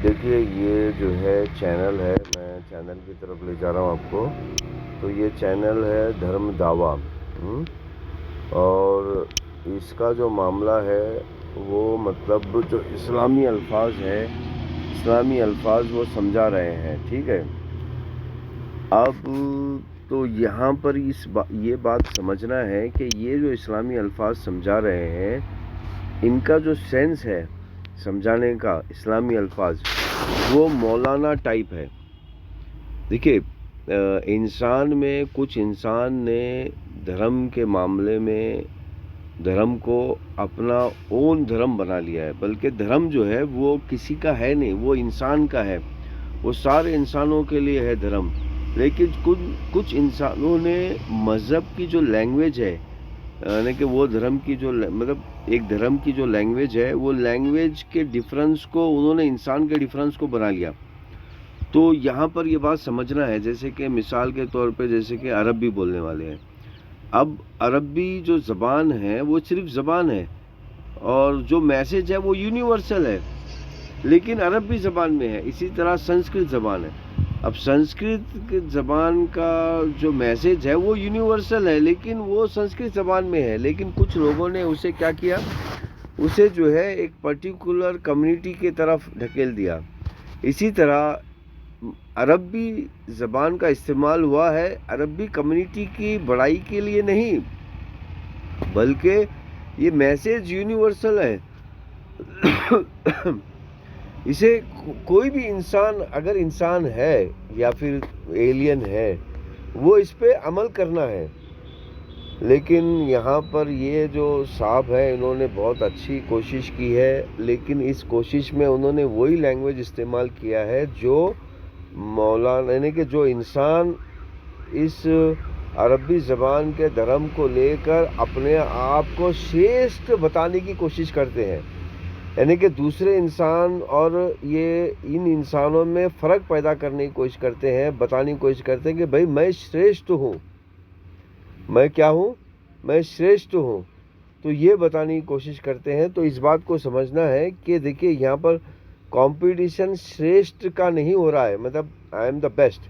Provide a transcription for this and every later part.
دیکھیے یہ جو ہے چینل ہے، میں چینل کی طرف لے جا رہا ہوں آپ کو. تو یہ چینل ہے دھرم دعویٰ، اور اس کا جو معاملہ ہے وہ مطلب جو اسلامی الفاظ وہ سمجھا رہے ہیں. ٹھیک ہے. اب تو یہاں پر یہ بات سمجھنا ہے کہ یہ جو اسلامی الفاظ سمجھا رہے ہیں ان کا جو سینس ہے سمجھانے کا، اسلامی الفاظ وہ مولانا ٹائپ ہے. دیکھیے انسان میں کچھ انسان نے دھرم کے معاملے میں دھرم کو اپنا اون دھرم بنا لیا ہے، بلکہ دھرم جو ہے وہ کسی کا ہے نہیں، وہ انسان کا ہے، وہ سارے انسانوں کے لیے ہے دھرم. لیکن کچھ انسانوں نے مذہب کی جو لینگویج ہے، یعنی کہ وہ دھرم کی جو مطلب ایک دھرم کی جو لینگویج ہے، وہ لینگویج کے ڈیفرنس کو انہوں نے انسان کے ڈیفرنس کو بنا لیا. تو یہاں پر یہ بات سمجھنا ہے، جیسے کہ مثال کے طور پہ جیسے کہ عربی بولنے والے ہیں. اب عربی جو زبان ہے وہ صرف زبان ہے، اور جو میسج ہے وہ یونیورسل ہے، لیکن عربی زبان میں ہے. اسی طرح سنسکرت زبان ہے. اب سنسکرت زبان کا جو میسج ہے وہ یونیورسل ہے، لیکن وہ سنسکرت زبان میں ہے. لیکن کچھ لوگوں نے اسے کیا کیا، اسے جو ہے ایک پرٹیکولر کمیونٹی کی طرف ڈھکیل دیا. اسی طرح عربی زبان کا استعمال ہوا ہے عربی کمیونٹی کی بڑائی کے لیے نہیں، بلکہ یہ میسج یونیورسل ہے. اسے کوئی بھی انسان، اگر انسان ہے یا پھر ایلین ہے، وہ اس پہ عمل کرنا ہے. لیکن یہاں پر یہ جو صاحب ہے انہوں نے بہت اچھی کوشش کی ہے، لیکن اس کوشش میں انہوں نے وہی لینگویج استعمال کیا ہے جو مولانا، یعنی کہ جو انسان اس عربی زبان کے دھرم کو لے کر اپنے آپ کو شریشٹھ بتانے کی کوشش کرتے ہیں، یعنی کہ دوسرے انسان اور یہ ان انسانوں میں فرق پیدا کرنے کی کوشش کرتے ہیں، بتانے کی کوشش کرتے ہیں کہ بھائی میں شریشٹھ ہوں، میں کیا ہوں، میں شریشٹھ ہوں. تو یہ بتانے کی کوشش کرتے ہیں. تو اس بات کو سمجھنا ہے کہ دیکھیے یہاں پر کمپٹیشن شریشٹھ کا نہیں ہو رہا ہے، مطلب I am the best.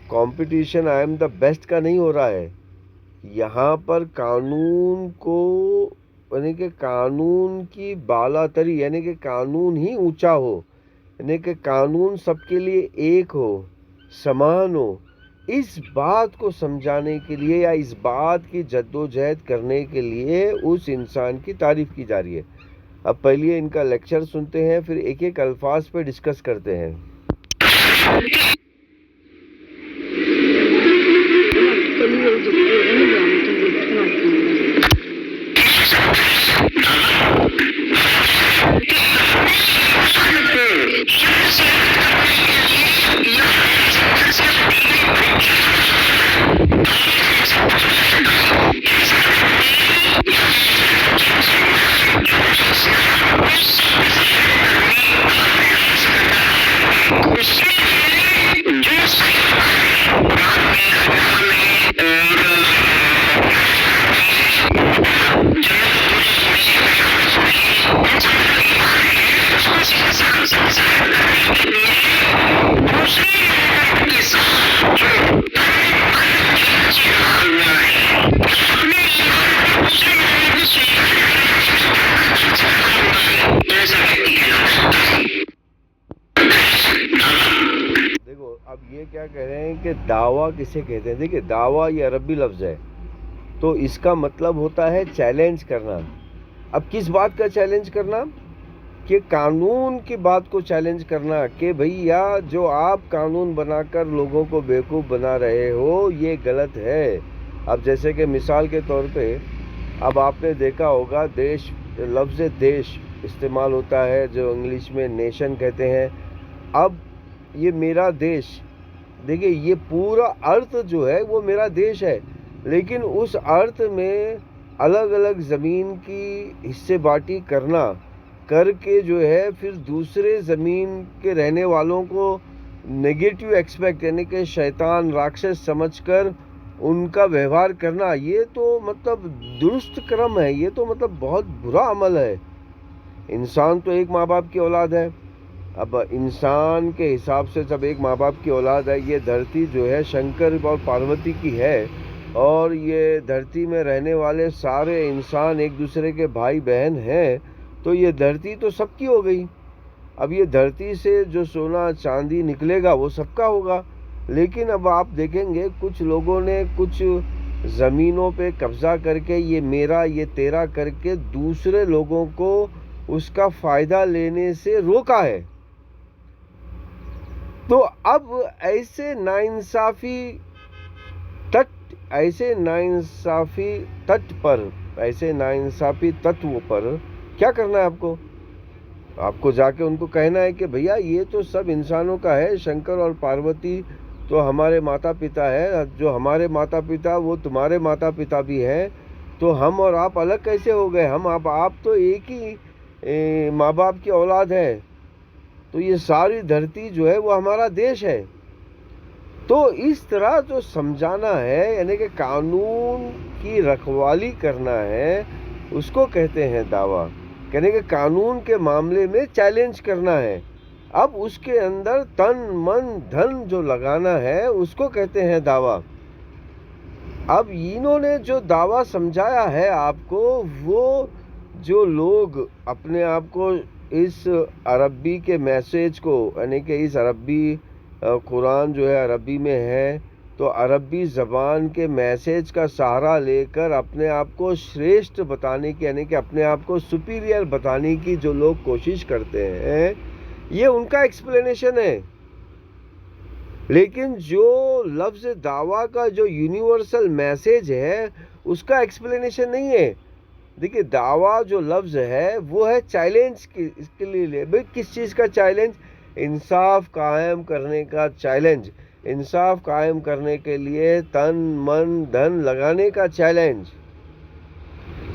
Competition I am the best کا نہیں ہو رہا ہے. یہاں پر قانون کو، یعنی کہ قانون کی بالا تری، یعنی کہ قانون ہی اونچا ہو، یعنی کہ قانون سب کے لیے ایک ہو، سمان ہو، اس بات کو سمجھانے کے لیے یا اس بات کی جدوجہد کرنے کے لیے اس انسان کی تعریف کی جا رہی ہے. اب پہلے ان کا لیکچر سنتے ہیں، پھر ایک ایک الفاظ پہ ڈسکس کرتے ہیں. دیکھو اب یہ کیا کہہ رہے ہیں کہ دعویٰ کسے کہتے ہیں. دیکھیے دعویٰ یہ عربی لفظ ہے، تو اس کا مطلب ہوتا ہے چیلنج کرنا. اب کس بات کا چیلنج کرنا؟ کہ قانون کی بات کو چیلنج کرنا، کہ بھیا جو آپ قانون بنا کر لوگوں کو بیوقوف بنا رہے ہو یہ غلط ہے. اب جیسے کہ مثال کے طور پہ اب آپ نے دیکھا ہوگا لفظ دیش استعمال ہوتا ہے جو انگلش میں نیشن کہتے ہیں. اب یہ میرا دیش، دیکھیے یہ پورا ارتھ جو ہے وہ میرا دیش ہے، لیکن اس ارتھ میں الگ الگ زمین کی حصے باٹی کر کے جو ہے پھر دوسرے زمین کے رہنے والوں کو نیگیٹو ایکسپیکٹ، یعنی کہ شیطان راکشس سمجھ کر ان کا ویوہار کرنا، یہ تو مطلب درست کرم ہے، یہ تو مطلب بہت برا عمل ہے. انسان تو ایک ماں باپ کی اولاد ہے. اب انسان کے حساب سے جب ایک ماں باپ کی اولاد ہے، یہ دھرتی جو ہے شنکر اور پاروتی کی ہے، اور یہ دھرتی میں رہنے والے سارے انسان ایک دوسرے کے بھائی بہن ہیں، تو یہ دھرتی تو سب کی ہو گئی۔ اب یہ دھرتی سے جو سونا چاندی نکلے گا وہ سب کا ہوگا، لیکن اب آپ دیکھیں گے کچھ لوگوں نے کچھ زمینوں پہ قبضہ کر کے یہ میرا یہ تیرا کر کے دوسرے لوگوں کو اس کا فائدہ لینے سے روکا ہے۔ تو اب ایسے ناانصافی تتو پر کیا کرنا ہے آپ کو؟ آپ کو جا کے ان کو کہنا ہے کہ بھیا یہ تو سب انسانوں کا ہے، شنکر اور پاروتی تو ہمارے ماتا پتا ہے، جو ہمارے ماتا پتا وہ تمہارے ماتا پتا بھی ہیں، تو ہم اور آپ الگ کیسے ہو گئے؟ ہم آپ تو ایک ہی ماں باپ کی اولاد ہے، تو یہ ساری دھرتی جو ہے وہ ہمارا دیش ہے۔ تو اس طرح جو سمجھانا ہے، یعنی کہ قانون کی رکھوالی کرنا ہے، اس کو کہتے ہیں دعویٰ، یعنی کہ قانون کے معاملے میں چیلنج کرنا ہے۔ اب اس کے اندر تن من دھن جو لگانا ہے اس کو کہتے ہیں دعویٰ۔ اب انہوں نے جو دعویٰ سمجھایا ہے آپ کو، وہ جو لوگ اپنے آپ کو اس عربی کے میسیج کو، یعنی کہ اس عربی قرآن جو ہے عربی میں ہے، تو عربی زبان کے میسیج کا سہارا لے کر اپنے آپ کو شریشٹھ بتانے کی، یعنی کہ اپنے آپ کو سپیریئر بتانے کی جو لوگ کوشش کرتے ہیں، یہ ان کا ایکسپلینیشن ہے۔ لیکن جو لفظ دعویٰ کا جو یونیورسل میسیج ہے اس کا ایکسپلینیشن نہیں ہے۔ دیکھیے دعویٰ جو لفظ ہے وہ ہے چیلنج اس کے لیے، بھئی کس چیز کا چیلنج؟ انصاف قائم کرنے کا چیلنج، انصاف قائم کرنے کے لیے تن من دھن لگانے کا چیلنج۔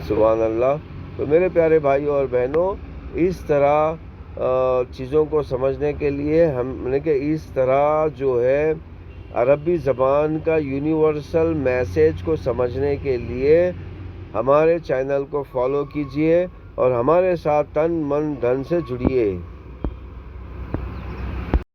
سبحان اللہ۔ تو میرے پیارے بھائیوں اور بہنوں، اس طرح چیزوں کو سمجھنے کے لیے ہم نے کہ اس طرح جو ہے عربی زبان کا یونیورسل میسیج کو سمجھنے کے لیے ہمارے چینل کو فالو کیجئے اور ہمارے ساتھ تن من دھن سے جڑیے۔